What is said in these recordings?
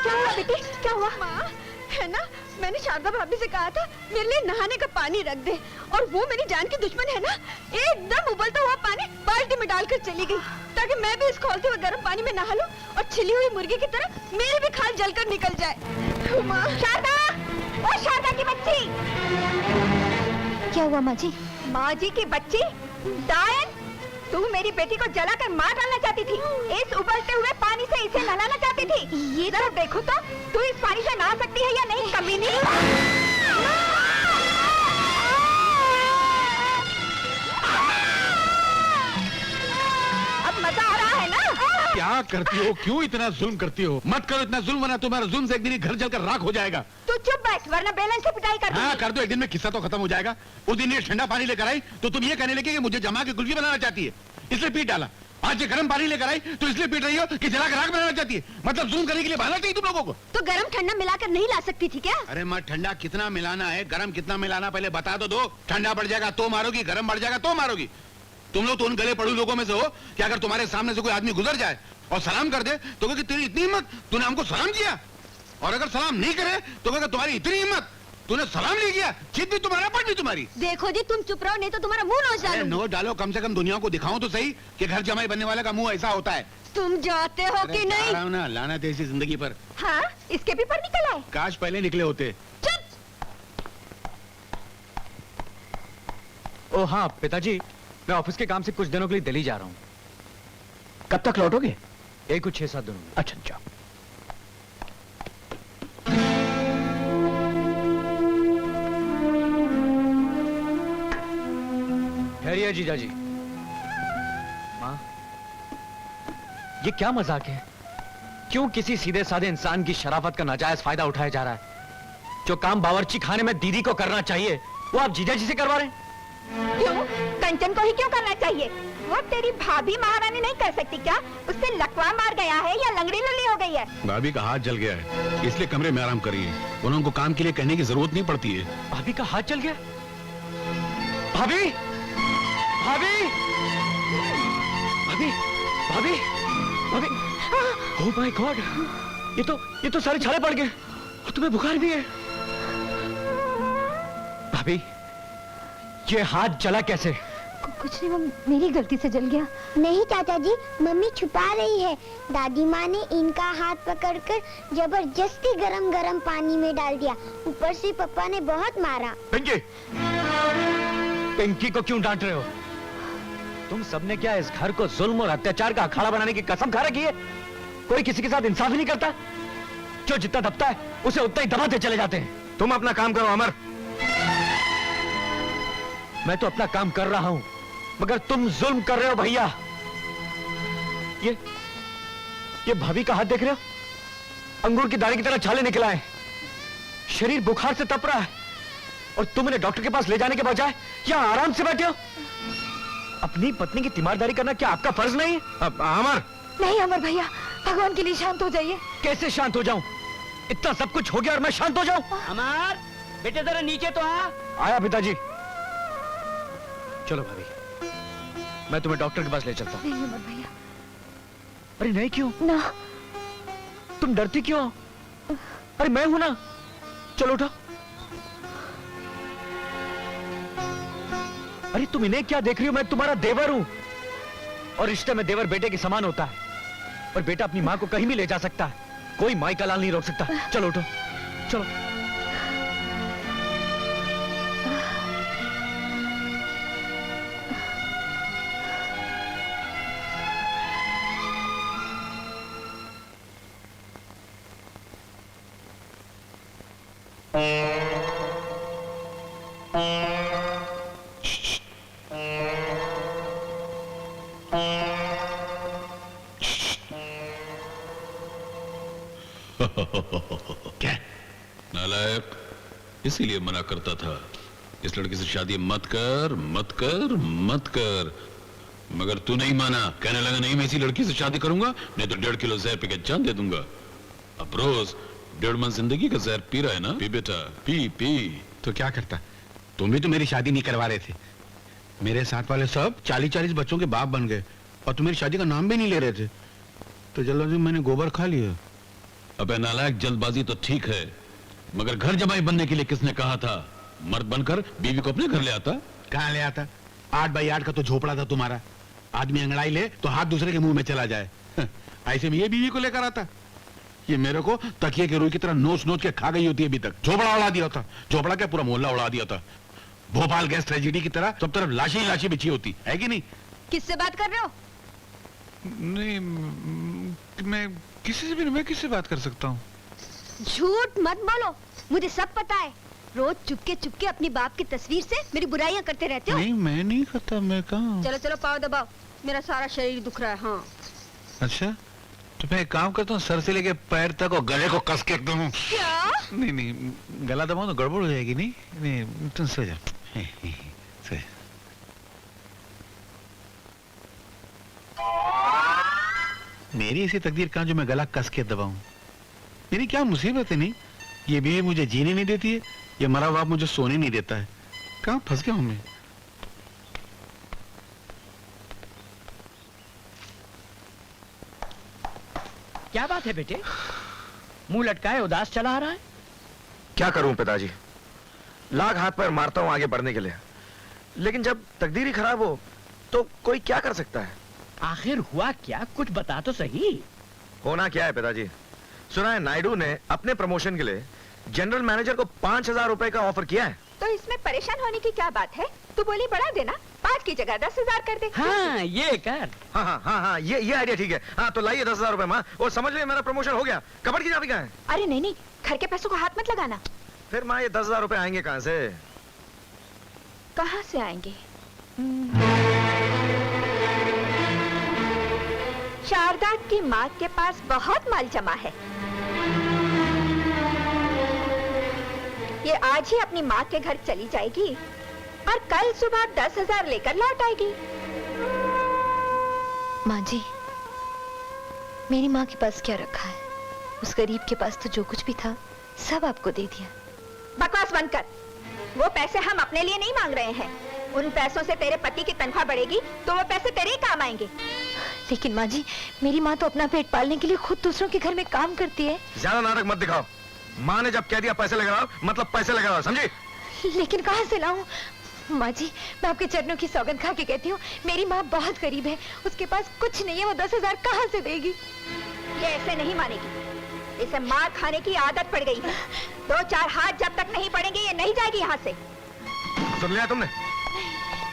क्या हुआ बेटी, क्या हुआ? माँ, है ना, मैंने शारदा भाभी से कहा था मेरे लिए नहाने का पानी रख दे, और वो मेरी जान की दुश्मन है ना, एकदम उबलता हुआ पानी बाल्टी में डालकर चली गई, ताकि मैं भी इस खौलते हुए गर्म पानी में नहा लूं और छिली हुई मुर्गी की तरह मेरी भी खाल जलकर निकल जाए। माँ, शारदा, ओ शारदा की बच्ची! क्या हुआ माँ जी? माँ जी की बच्ची, डायन, तू मेरी बेटी को जलाकर मार डालना चाहती थी, इस उबलते हुए पानी से इसे नहलाना चाहती थी। ये जरा देखो तो, तू इस पानी से नहा सकती है या नहीं, कमीनी? अब मजा आ रहा है ना? क्या करती हो, क्यों इतना जुल्म करती हो? मत करो इतना जुल्म, वरना तुम्हारा जुल्म से एक दिन ही घर जलकर राख हो जाएगा। तू चुप बैठ, वरना बेलन से पिटाई कर। हाँ कर दो, एक दिन में किस्सा तो खत्म हो जाएगा। उस दिन ये ठंडा पानी लेकर आई तो तुम ये कहने लगे कि मुझे जमा के कुल्फी बनाना चाहती है, इसलिए पीट डाला। आज ये गर्म पानी लेकर आई तो इसलिए पीट रही हो कि जला कर राख बनाना चाहती है। मतलब जुल्म करने के लिए बहाना चाहिए तुम लोगों को। तो गरम ठंडा मिलाकर नहीं ला सकती थी क्या? अरे माँ, ठंडा कितना मिलाना है, गरम कितना मिलाना, पहले बता तो दो। ठंडा बढ़ जाएगा तो मारोगी, गरम बढ़ जाएगा तो मारोगी। तुम लोग तो उन गले पड़ू लोगों में से हो कि अगर तुम्हारे सामने से कोई आदमी गुजर जाए और सलाम कर दे तो कहोगे तेरी इतनी हिम्मत, तूने हमको सलाम किया। और अगर सलाम नहीं करे तो कहोगे तुम्हारी इतनी हिम्मत, तूने सलाम नहीं किया। चित भी तुम्हारा, पट भी तुम्हारी। देखो जी, तुम चुप रहो, नहीं तो तुम्हारा मुंह नोच डालूंगी। नोट डालो, कम से कम दुनिया को दिखाऊं तो सही कि घर जमाई बनने वाले का मुंह ऐसा होता है। तुम जाते हो कि नहीं? ना लानत है ऐसी जिंदगी पर। हाँ, इसके भी पर निकल आए। काश पहले निकले होते। ओ हाँ पिताजी, मैं ऑफिस के काम से कुछ दिनों के लिए दिल्ली जा रहा हूँ। कब तक लौटोगे? एक कुछ 6-7 दिनों में। अच्छा अच्छा। ठहरिए जीजाजी। माँ, ये क्या मजाक है? क्यों किसी सीधे साधे इंसान की शराफत का नाजायज फायदा उठाया जा रहा है? जो काम बावर्ची खाने में दीदी को करना चाहिए वो आप जीजाजी से करवा रहे हैं। क्यों? कंचन को ही क्यों करना चाहिए? वो तेरी भाभी महारानी नहीं कर सकती क्या? उससे लकवा मार गया है या लंगड़ी लुल्ली हो गई है? भाभी का हाथ जल गया है, इसलिए कमरे में आराम करिए। उनको काम के लिए कहने की जरूरत नहीं पड़ती है। भाभी का हाथ जल गया? भाभी, भाभी, भाभी, भाभी, भाभी, ओह माय गॉड, ये तो सारे छाले पड़ गए और तुम्हें बुखार भी है। भाभी, ये हाथ जला कैसे? कुछ नहीं, वो मेरी गलती से जल गया। नहीं चाचा जी, मम्मी छुपा रही है। दादी माँ ने इनका हाथ पकड़कर जबरदस्ती गरम गरम पानी में डाल दिया। ऊपर से पापा ने बहुत मारा। पिंकी, पिंकी को क्यों डांट रहे हो? तुम सबने क्या इस घर को जुल्म और अत्याचार का अखाड़ा बनाने की कसम खा रखी है? कोई किसी के साथ इंसाफ ही नहीं करता। जो जितना दबता है उसे उतना ही दबाते चले जाते हैं। तुम अपना काम करो अमर। मैं तो अपना काम कर रहा हूं, मगर तुम जुल्म कर रहे हो भैया। ये भाभी का हाथ देख रहे हो? अंगूर की दाने की तरह छाले निकला है, शरीर बुखार से तप रहा है, और तुम इन्हें डॉक्टर के पास ले जाने के बजाय यहाँ आराम से बैठे हो। अपनी पत्नी की तीमारदारी करना क्या आपका फर्ज नहीं है? अमर, नहीं अमर भैया, भगवान के लिए शांत हो जाइए। कैसे शांत हो जाऊं? इतना सब कुछ हो गया और मैं शांत हो जाऊं? अमर, बेटे जरा नीचे तो आ। आया पिताजी। चलो भाभी, मैं तुम्हें डॉक्टर के पास ले चलता हूँ। नहीं अमर भैया। अरे नहीं, क्यों? ना। तुम डरती क्यों? अरे मैं हूं ना। चलो उठो। अरे तुम इन्हें क्या देख रही हो? मैं तुम्हारा देवर हूं, और रिश्ते में देवर बेटे के समान होता है, और बेटा अपनी माँ को कहीं भी ले जा सकता है, कोई माई का लाल नहीं रोक सकता। चलो उठो, चलो। क्या नालायक, इसीलिए मना करता था इस लड़की से शादी मत कर मत कर मत कर, मगर तू नहीं माना। कहने लगा नहीं मैं इसी लड़की से शादी करूंगा, नहीं तो 1.5 किलो जहर पी के जान दे दूंगा। अब रोज 1.5 मन जिंदगी का जहर पी रहा है ना? पी बेटा, पी पी। तो क्या करता, तुम भी तो मेरी शादी नहीं करवा रहे थे। मेरे साथ वाले सब 40-40 बच्चों के बाप बन गए और तुम मेरी शादी का नाम भी नहीं ले रहे थे, तो जल्दी मैंने गोबर खा लिया। अबे नालायक, जल्दबाजी तो ठीक है, मगर घर जमाई बनने के लिए किसने कहा था? मर्द बनकर बीवी को अपने घर ले आता। कहाँ ले आता? 8 बाई 8 का तो झोपड़ा था तुम्हारा। आदमी अंगड़ाई ले तो हाथ दूसरे के मुंह में चला जाए। ऐसे में ये बीवी को लेकर आता। ये मेरे को तकिए के रुई की तरह नोच नोच के खा गई होती है अभी तक। झोपड़ा उड़ा दिया था, झोपड़ा क्या पूरा मोहल्ला उड़ा दिया था। भोपाल गैस ट्रेजेडी की तरह सब तरफ लाशी ही लाशी बिछी होती है कि नहीं? किससे बात कर रहे हो? नहीं, मैं किसी से भी नहीं, मैं किससे बात कर सकता हूँ? झूठ मत बोलो, मुझे सब पता है। रोज चुपके अपनी बाप की तस्वीर से मेरी बुराइयां करते रहते हो। नहीं, मैं नहीं करता, मैं कहाँ। चलो चलो पाँव दबाओ, मेरा सारा शरीर दुख रहा है। हाँ अच्छा, तो मैं एक काम करता हूँ, सर से लेके पैर तक और गले को कस के एकदम। क्या? नहीं, गला दबाओ तो गड़बड़ हो जाएगी। नहीं तुम सो जा। सो जा। मेरी ऐसी तकदीर कहाँ जो मैं गला कस के दबाऊं? मेरी क्या मुसीबत है? नहीं, ये बीवी मुझे जीने नहीं देती है, ये मरा बाप मुझे सोने नहीं देता है। कहाँ फंस गया हूं मैं? क्या बात है बेटे, मुंह लटकाए उदास चला आ रहा है? क्या करूं पिताजी, लाख हाथ पैर मारता हूं आगे बढ़ने के लिए, लेकिन जब तकदीर ही खराब हो तो कोई क्या कर सकता है? आखिर हुआ क्या, कुछ बता तो सही। होना क्या है पिताजी, सुना है नायडू ने अपने प्रमोशन के लिए जनरल मैनेजर को 5,000 रुपए का ऑफर किया है। तो इसमें परेशान होने की क्या बात है? तू बोली बढ़ा देना, 5 की जगह 10,000 कर दे। हाँ ये कर। हाँ, ये आइडिया ठीक है। हाँ तो लाइए 10,000 रुपए माँ, और समझ लिया मेरा प्रमोशन हो गया। कबड़ की चाबी कहाँ है? अरे नहीं, घर के पैसों को हाथ मत लगाना। फिर माँ ये 10,000 रुपए आएंगे कहाँ से? कहाँ से आएंगे? शारदा की माँ के पास बहुत माल जमा है। ये आज ही अपनी माँ के घर चली जाएगी और कल सुबह 10,000 लेकर लौट आएगी। माँ जी, मेरी माँ के पास क्या रखा है? उस गरीब के पास तो जो कुछ भी था सब आपको दे दिया। बकवास बंद कर। वो पैसे हम अपने लिए नहीं मांग रहे हैं। उन पैसों से तेरे पति की तनख्वाह बढ़ेगी तो वो पैसे तेरे ही काम आएंगे। लेकिन माँ जी, मेरी माँ तो अपना पेट पालने के लिए खुद दूसरों के घर में काम करती है। ज्यादा नाटक मत दिखाओ। माँ ने जब कह दिया पैसे लगा मतलब पैसे लगा, समझी? लेकिन कहाँ से लाऊं? माँ जी, मैं आपके चरणों की सौगंध खा के कहती हूँ, मेरी माँ बहुत गरीब है, उसके पास कुछ नहीं है, वो 10,000 कहाँ से देगी? ये ऐसे नहीं मानेगी, इसे मार खाने की आदत पड़ गई है। 2-4 हाथ जब तक नहीं पड़ेंगे ये नहीं जाएगी यहाँ से। सुन लिया तुमने?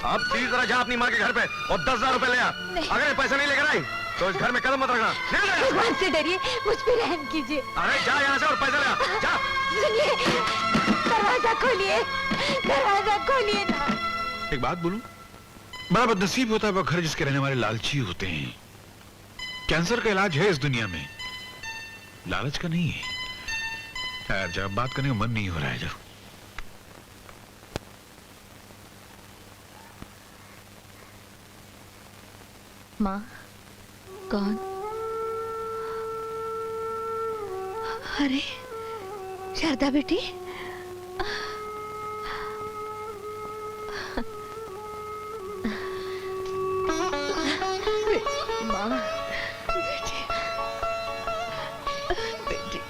अब सीधी तरह जा अपनी माँ के घर पे और 10,000 रुपए ले आ। अगर ये पैसे नहीं लेकर आई तो इस घर में कदम मत रखना। भगवान से डरिए, मुझ पे रहम कीजिए। अरे जा यहाँ से और पैसे ले आ, जा। सुनिए, दरवाजा खोलिए, दरवाजा खोलिए ना। एक बात बोलूं, बड़ा बदनसीब होता है वो घर जिसके रहने वाले लालची होते हैं। कैंसर का इलाज है इस दुनिया में, लालच का नहीं है। यार जब बात करने का मन नहीं हो रहा है। जब माँ, कौन? अरे शारदा बेटी, माँ बेटी, बेटी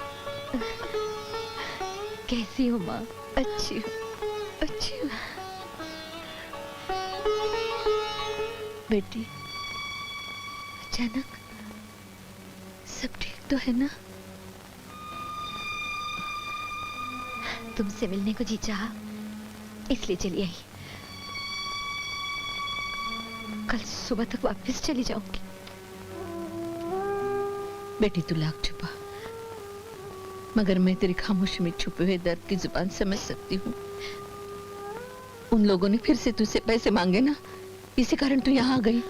कैसी हो माँ? अच्छी हो, अच्छी हो बेटी। अचानक सब ठीक तो है ना? तुमसे मिलने को जी चाहा, इसलिए चली आई। कल सुबह तक वापस चली जाऊंगी। बेटी तू लाख छुपा, मगर मैं तेरी खामोशी में छुपे हुए दर्द की जुबान समझ सकती हूँ। उन लोगों ने फिर से तुझसे पैसे मांगे ना, इसी कारण तू यहाँ आ गई।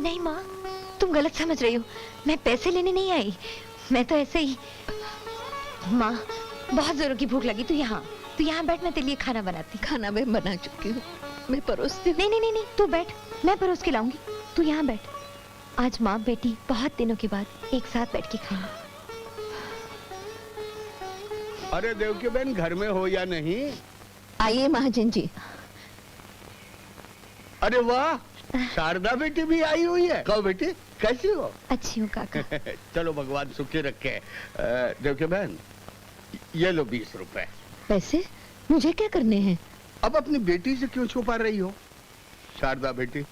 नहीं माँ, तुम गलत समझ रही हो। मैं पैसे लेने नहीं आई, मैं तो ऐसे ही। माँ, बहुत जोरों की भूख लगी, तू यहाँ बैठ, मैं तेरे लिए खाना बनाती। खाना मैं बना चुकी हूँ, मैं परोसती हूँ। नहीं, तू बैठ, मैं परोस के लाऊंगी। तू यहाँ बैठ। आज माँ बेटी बहुत दिनों के बाद एक साथ बैठ के खाएंगे। अरे देवकी बहन घर में हो या नहीं? आइए महाजन जी। अरे वाह, शारदा बेटी भी आई हुई है। कहो बेटी कैसी हो? अच्छी हूँ काका। चलो भगवान सुखी रखे। देवकी बहन ये लो 20 रुपए। पैसे मुझे क्या करने हैं? अब अपनी बेटी से क्यों छुपा रही हो? शारदा बेटी,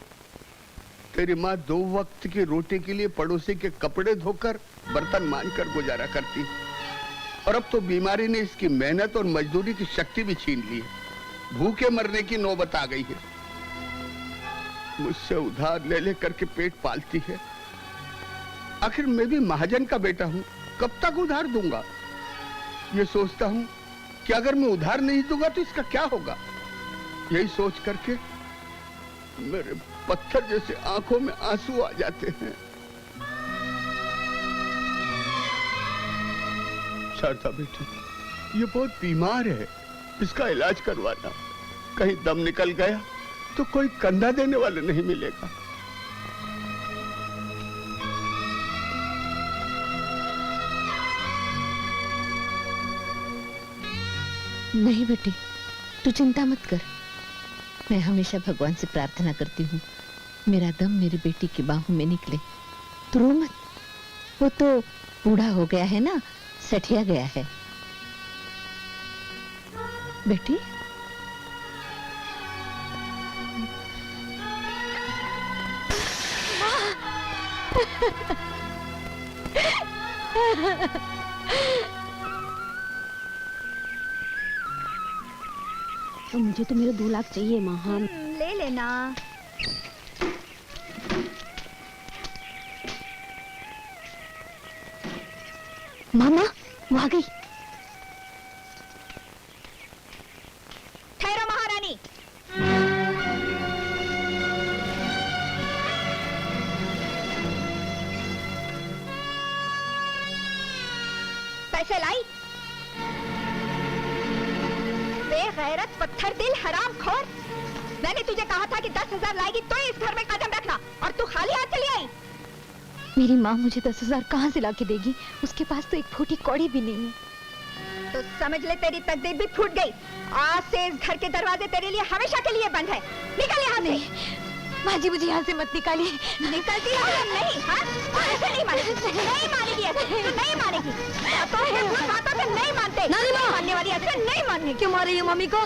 तेरी माँ 2 वक्त की रोटी के लिए पड़ोसी के कपड़े धोकर बर्तन मांजकर गुजारा करती, और अब तो बीमारी ने इसकी मेहनत और मजदूरी की शक्ति भी छीन ली है। भूखे मरने की नौबत आ गई है। मुझसे उधार ले ले करके पेट पालती है। आखिर मैं भी महाजन का बेटा हूँ, कब तक उधार दूंगा? ये सोचता हूँ कि अगर मैं उधार नहीं दूंगा तो इसका क्या होगा। यही सोच करके मेरे पत्थर जैसे आंखों में आंसू आ जाते हैं। शारदा बेटी, ये बहुत बीमार है, इसका इलाज करवाना। कहीं दम निकल गया तो कोई कंधा देने वाले नहीं मिलेगा। नहीं बेटी, तू चिंता मत कर। मैं हमेशा भगवान से प्रार्थना करती हूँ मेरा दम मेरी बेटी की बाहों में निकले। तू रो मत, वो तो बूढ़ा हो गया है ना, सठिया गया है। बेटी तो मुझे तो मेरे 2 लाख चाहिए माँ। हाँ ले लेना। मामा वो आ गई। ठहरो महारानी। पैसे लाई? बेगैरत पत्थर दिल हराम खोर, मैंने तुझे कहा था कि 10,000 लाएगी तो इस घर में कदम रखना, और तू खाली हाथ चली आई। मेरी माँ मुझे 10,000 कहाँ से लाके देगी? उसके पास तो एक फूटी कौड़ी भी नहीं है। तो समझ ले तेरी तकदीर भी फूट गई। आज से इस घर के दरवाजे तेरे लिए हमेशा के लिए बंद है। निकल यहाँ से। माँ जी मुझे यहाँ से मत निकालिए। निकलती है या नहीं? हाँ? ऐसे नहीं मानेगी, नहीं मानेगी, ऐसे तो नहीं मानेगी। बातों से नहीं मानते। नहीं मानने वाली ऐसे नहीं मानने। क्यों मार रही है मम्मी को?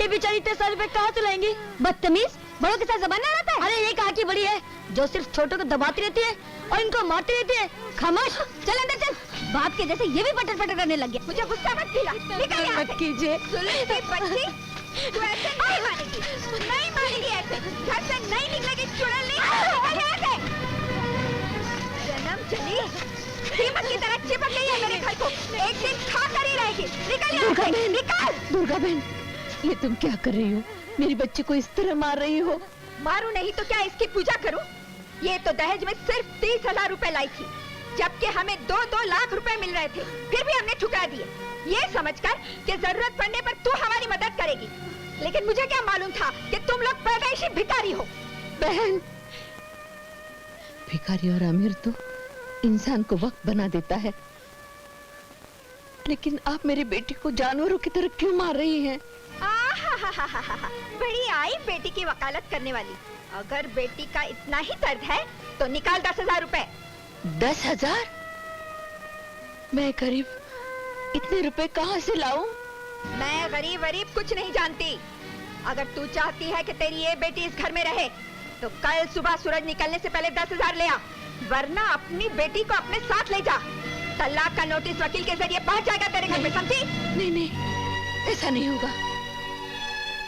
ये बेचारी 3 रुपए कहाँ से लाएंगी? बदतमीज, बड़ों के साथ जबान ना रहता है। अरे ये कहा की बड़ी है जो सिर्फ छोटों को दबाती रहती है और इनको मारती रहती है। खामोश, चल अंदर चल। बाप के जैसे ये भी पटर पटर करने लग गया। मुझे गुस्सा मत दिला। निकल यहाँ से। कीजिए। सुलेखी बच्ची, तू ऐसे नहीं मानेगी, नहीं मानेगी ऐसे। घर से नहीं निकलेगी, चुड़ैल नहीं। निकल यहाँ से। जन्म चली कीमत की तरह चिपक गई है मेरे घर को। एक दिन खा कर ही रहेगी। निकल यहाँ से। निकल। दुर्गा बहन, ये तुम क्या कर रही हो? मेरी बच्ची को इस तरह मार रही हो? मारूं नहीं तो क्या इसकी पूजा करूं? ये तो दहेज में सिर्फ 30,000 रुपए लाई थी, जबकि हमें 2-2 लाख रुपए मिल रहे थे। फिर भी हमने ठुकरा दिए, ये समझकर कि जरूरत पड़ने पर तू हमारी मदद करेगी। लेकिन मुझे क्या मालूम था कि तुम लोग पैदाइशी भिखारी हो। बहन, भिखारी और अमीर तो इंसान को वक्त बना देता है, लेकिन आप मेरी बेटी को जानवरों की तरह क्यों मार रही हैं? बड़ी आई बेटी की वकालत करने वाली। अगर बेटी का इतना ही दर्द है तो निकाल 10,000 रुपए। 10,000? मैं गरीब, इतने रुपए कहाँ से लाऊं? मैं गरीब वरीब कुछ नहीं जानती। अगर तू चाहती है कि तेरी ये बेटी इस घर में रहे तो कल सुबह सूरज निकलने से पहले 10,000 ले आ, वरना अपनी बेटी को अपने साथ ले जा। तलाक का नोटिस वकील के जरिए पहुंच जाएगा तेरे घर में, समझी? नहीं नहीं, ऐसा नहीं होगा।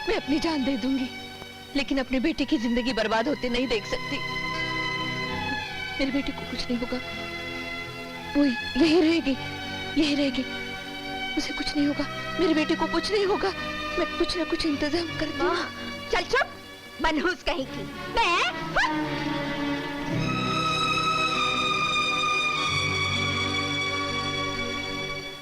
मैं अपनी जान दे दूंगी, लेकिन अपनी बेटी की जिंदगी बर्बाद होते नहीं देख सकती। मेरी बेटी को कुछ नहीं होगा, वो यही रहेगी, यही रहेगी। उसे कुछ नहीं होगा, मेरी बेटी को कुछ नहीं होगा। मैं कुछ ना कुछ इंतजाम करती हूँ। चल चुप, मनहूस कहीं की। मैं